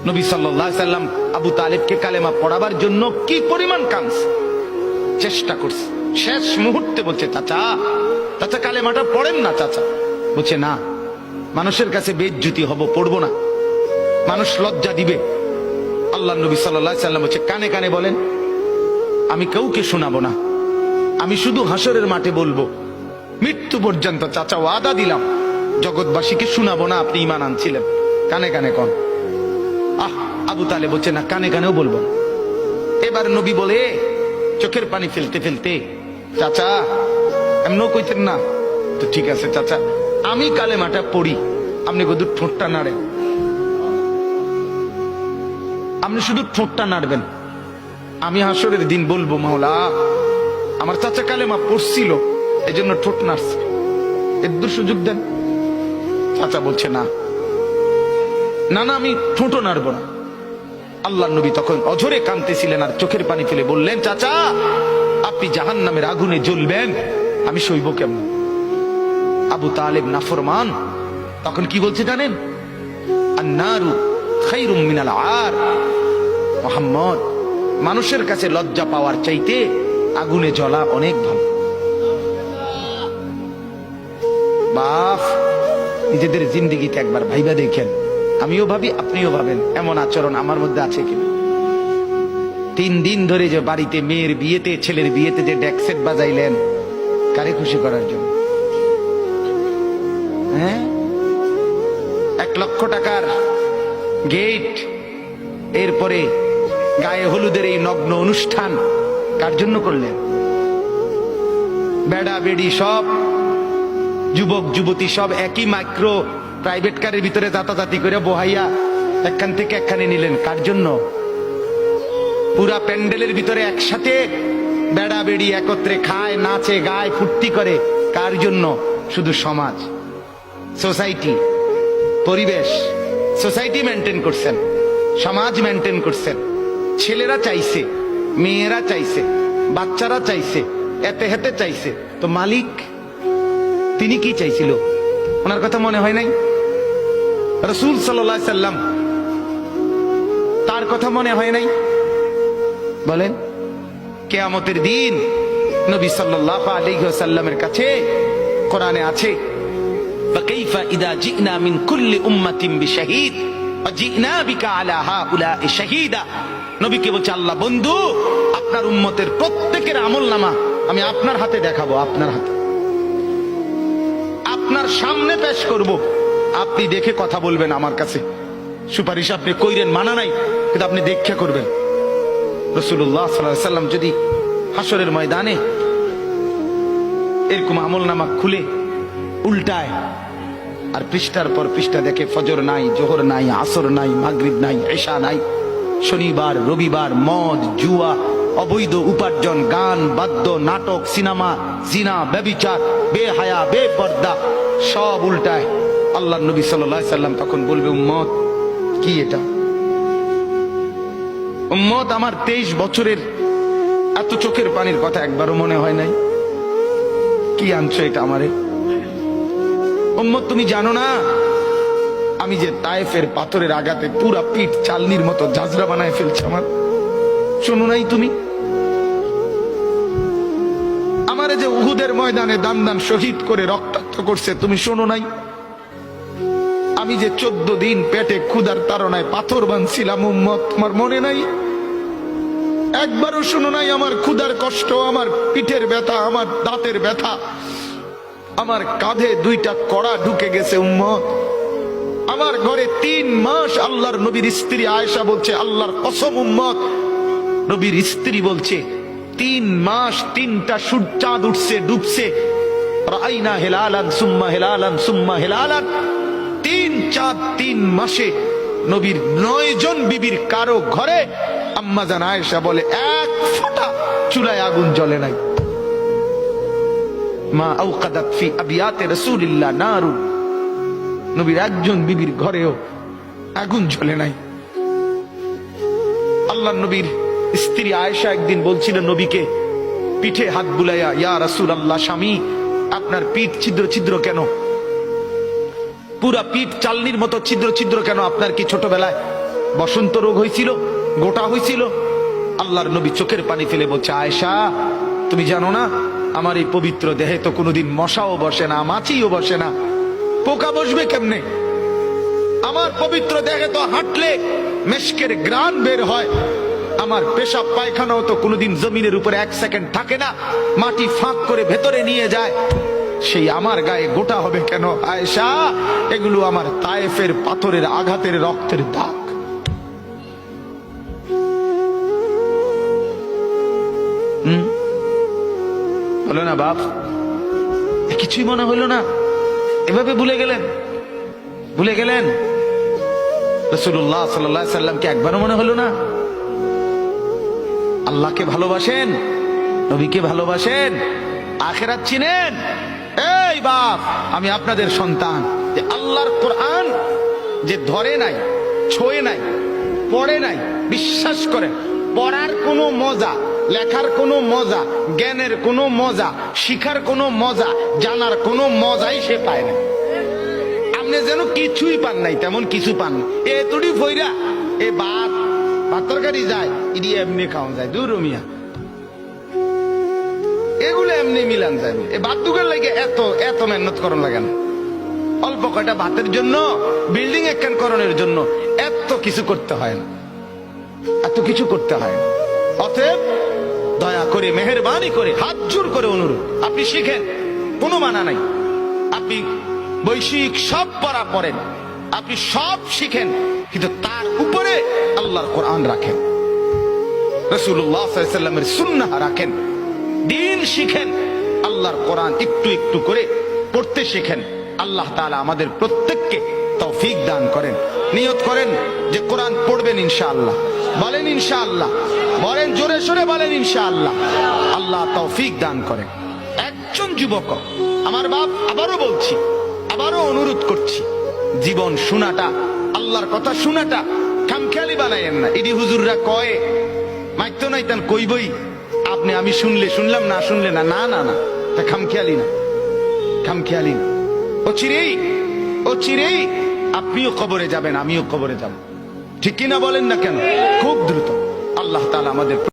নবী সাল্লাল্লাহু আলাইহি সাল্লাম আবু তালেবকে কালেমা পড়াবার জন্য কি পরিমাণ কাঁদছে, চেষ্টা করছে। শেষ মুহূর্তে বলছে, চাচা চাচা কালেমাটা পড়েন না চাচা। বলছে না, মানুষের কাছে বেইজ্জতি হব, পড়বো না, মানুষ লজ্জা দিবে। আল্লাহ নবী সাল্লাল্লাহু আলাইহি সাল্লাম বলছে, কানে কানে বলেন, আমি কাউকে শোনাবো না, আমি শুধু হাসরের মাঠে বলবো, মৃত্যু পর্যন্ত চাচা ওয়াদা দিলাম জগৎবাসীকে শোনাবো না আপনি ঈমান আনছিলেন, কানে কানে কন। আবু তালেব বলছে না, কানে কানেও বলবো। এবার নবী বলে চোখের পানি ফেলতে ফেলতে, চাচা এমনও কইতেন না তো, ঠিক আছে চাচা, আমি কালেমাটা পড়ি, আপনি শুধু ঠোঁটটা নাড়েন, আপনি শুধু ঠোঁটটা নাড়বেন, আমি হাসরের দিন বলবো মাওলা আমার চাচা কালেমা পড়ছিল এই জন্য ঠোঁট নাড়ছে, এর সুযোগ দেন। চাচা বলছে না না না, আমি ঠোঁটও নাড়বো না। আল্লাহ নবী তখন অঝরে কাঁদতেছিলেন আর চোখের পানি ফেলে বললেন, চাচা আপনি জাহান্নামের আগুনে জ্বলবেন, আমি সইব কেমন? আবু তালেব নাফরমান তখন কি বলছে জানেন? আন্নারু খায়রুম মিনাল আর। মুহাম্মদ, মানুষের কাছে লজ্জা পাওয়ার চাইতে আগুনে জ্বলা অনেক ভালো। বাপ, নিজেদের জিন্দেগিতে একবার ভাইবা দেখেন, আমিও ভাবি আপনিও ভাবেন এমন আচরণ আমার মধ্যে আছে কিনা। 3 দিন ধরে যে বাড়িতে মেয়ের বিয়েতে, ছেলের বিয়েতে যে ডেকসেট বাজাইলেন, কারে খুশি করার জন্য? হ্যাঁ, 1 লক্ষ টাকার গেট, এরপরে গায়ে হলুদের এই নগ্ন অনুষ্ঠান কার জন্য করলেন? বেড়া বেড়ি সব, যুবক যুবতী সব একই মাইক্রো প্রাইভেট কারের ভিতরে যাতাযাতি করে বহাইয়া একখান থেকে একখানে নিলেন, কার জন্য? পুরা প্যান্ডেলের ভিতরে একসাথে বেড়া বেড়ি একত্রে খায়, নাচে, গায়, ফুর্তি করে, কার জন্য? শুধু সমাজ, সোসাইটি, পরিবেশ, সোসাইটি মেনটেন করছেন, সমাজ মেনটেন করছেন। ছেলেরা চাইছে, মেয়েরা চাইছে, বাচ্চারা চাইছে, এতে হেতে চাইছে, তো মালিক তিনি কি চাইছিল? ওনার কথা মনে হয় নাই? রাসূল সাল্লাল্লাহু আলাইহি সাল্লাম, তার কথা মনে হয় নাই? বলেন, কিয়ামতের দিন নবী সাল্লাল্লাহু আলাইহি ওয়াসাল্লামের কাছে কোরআনে আছে, ফাকাইফা ইযা জিনা মিন কুল্লি উম্মাতিন বিশাহীদ ওয়া জিনা বিকা আলা হাউলা'i শাহীদা। নবীকে বলছে আল্লাহ, বন্ধু আপনার উম্মতের প্রত্যেকের আমলনামা আমি আপনার হাতে দেখাবো, আপনার হাতে, আপনার সামনে পেশ করব, আপনি দেখে কথা বলবেন আমার কাছে, সুপারিশ আপনি কইরেন, মানা নাই, কিন্তু আপনি দেখে করবেন। রাসূলুল্লাহ সাল্লাল্লাহু আলাইহি ওয়াসাল্লাম যদি হাসরের ময়দানে এরকম আমলনামা খুলে উল্টায় আর পৃষ্ঠার পর পৃষ্ঠা দেখে ফজর নাই, জোহর নাই, আসর নাই, মাগরিব নাই, ইশা নাই, শনিবার রবিবার, মদ জুয়া, অবৈধ উপার্জন, গান বাদ্য, নাটক, সিনেমা, জিনা, ব্যভিচার, বেহায়া, বেপর্দা সব উল্টায়। আল্লাহর নবী সাল্লাল্লাহু আলাইহি সাল্লাম তখন বলবে, উম্মত কি এটা? উম্মত, আমার 23 বছরের এত চোখের পানির কথা একবারও মনে হয় নাই? কি আনছো এটা আমারে? উম্মত, তুমি জানো না আমি যে তায়েফের পাথরের আঘাতে পুরা পিঠ চালনির মতো ঝাঁঝরা বানায় ফেলছে আমার? শোনো নাই তুমি? আমারে যে উহুদের ময়দানে দান দান শহীদ করে রক্তাক্ত করছে, তুমি শোনো নাই? আমি যে 14 দিন পেটে ক্ষুধার তাড়নায় পাথর বানছিলাম, উম্মত তোমার মনে নাই? একবারও শোনো নাই আমার ক্ষুধার কষ্ট, আমার পিঠের ব্যথা, আমার দাঁতের ব্যথা, আমার কাঁধে 2টা কড়া ঢুকে গেছে? উম্মত, আমার ঘরে 3 মাস আল্লাহর নবীর স্ত্রী আয়েশা বলছে, আল্লাহর কসম উম্মত, নবীর স্ত্রী বলছে 3 মাস 3টা চাঁদ উঠছে ডুবছে, রাআইনা হিলালান সুম্মা হিলালান সুম্মা হিলালান, 3 চাঁদ 3 মাসে নবীর 9 জন বিবির কারো ঘরে আম্মা জান আয়েশা বলে 1 ফোঁটা চুলায় আগুন জ্বলে নাই। মা আওকাদাত ফি আবিয়াতে রাসূলিল্লাহ নারুন, নবীর একজন বিবির ঘরেও আগুন জ্বলে নাই। আল্লাহর নবীর স্ত্রী আয়েশা একদিন বলছিল নবীকে পিঠে হাত বুলাইয়া, ইয়া রাসূলুল্লাহ, স্বামী আপনার পিঠ ছিদ্র ছিদ্র কেন? পুরা পিঠ চালনির মতো ছিদ্র ছিদ্র কেন? আপনার কি ছোটবেলায় বসন্ত রোগ হয়েছিল, গোটা হয়েছিল। আল্লাহর নবী চোখের পানি ফেলে বলছে, আয়েশা তুমি জানো না আমার এই পবিত্র দেহে তো কোনোদিন মশাও বসে না, মাছিও বসে না, পোকা বসবে কেমনে? আমার পবিত্র দেহে তো হাঁটলে মেশকের গ্রান বের হয়, আমার পেশাব পায়খানাও তো কোনোদিন জমিনের উপরে 1 সেকেন্ড থাকে না, মাটি ফাঁক করে ভেতরে নিয়ে যায়, সেই আমার গায়ে গোটা হবে কেন? আয়েশা এগুলো আমার তায়েফের পাথরের আঘাতের রক্তের দাগ। হলো না বাপ? কিছুই মনে হলো না? এভাবে ভুলে গেলেন? ভুলে গেলেন রাসূলুল্লাহ সাল্লাল্লাহু আলাইহি সাল্লামকে একবারও মনে হলো না? আল্লাহকে ভালোবাসেন, নবীকে ভালোবাসেন, আখিরাত চিনেন? এই বাপ, আমি আপনাদের সন্তান, যে আল্লাহর কোরআন যে ধরে নাই, ছোঁয়ে নাই, পড়ে নাই, বিশ্বাস করেন পড়ার কোনো মজা, লেখার কোনো মজা, জ্ঞানের কোনো মজা, শিখার কোনো মজা, জানার কোনো মজাই সে পায় না। আপনি যেন কিছুই পান নাই, তেমন কিছু পান না। এ তুড়ি ফইরা এ ভাত তরকারি যায়, ইডি এমনি খাওয়া যায়, দূর মিয়া, এগুলো এমনি মিলান যায়। এ ভাত দুগার লাগে এত এত মেহনত করন লাগে না। অল্প কয়টা ভাতের জন্য, বিল্ডিং একখান করণের জন্য এত কিছু করতে হয় না, এত কিছু করতে হয় না। অতএব দয়া করে, মেহেরবানি করে, হাত জোর করে অনুরোধ, আপনি শিখেন, কোনো মানা নাই। আপনি বৈষয়িক সব পড়া পড়েন, আপনি সব শিখেন, কিন্তু তার উপরে আল্লাহর কোরআন রাখেন, রাসূলুল্লাহ সাল্লাল্লাহু আলাইহি ওয়াসাল্লামের সুন্নাহ রাখেন, দ্বীন শিখেন, আল্লাহর কোরআন একটু একটু করে পড়তে শিখেন। আল্লাহ তাআলা আমাদের প্রত্যেককে তৌফিক দান করেন। নিয়ত করেন যে কোরআন পড়বেন ইনশাআল্লাহ। বলেন ইনশাআল্লাহ, বলেন জোরে সোরে বলেন ইনশাআল্লাহ। আল্লাহ তৌফিক দান করেন। একজন যুবক, আমার বাপ, আবারও বলছি, আবারও অনুরোধ করছি, জীবন শোনাটা, আল্লাহর কথা শোনাটা খামখেয়ালি বানায়েন না। ইডি হুজুররা কয় মাইতো নাই তান কইবই, আপনি আমি শুনলে শুনলাম, না শুনলে না, না না না, তা খামখেয়ালি না, খামখেয়ালি না। ও চিরেই আপনিও কবরে যাবেন, আমিও কবরে যাব, ঠিক কিনা বলেন না কেন? খুব দ্রুত। আল্লাহ তাআলা আমাদের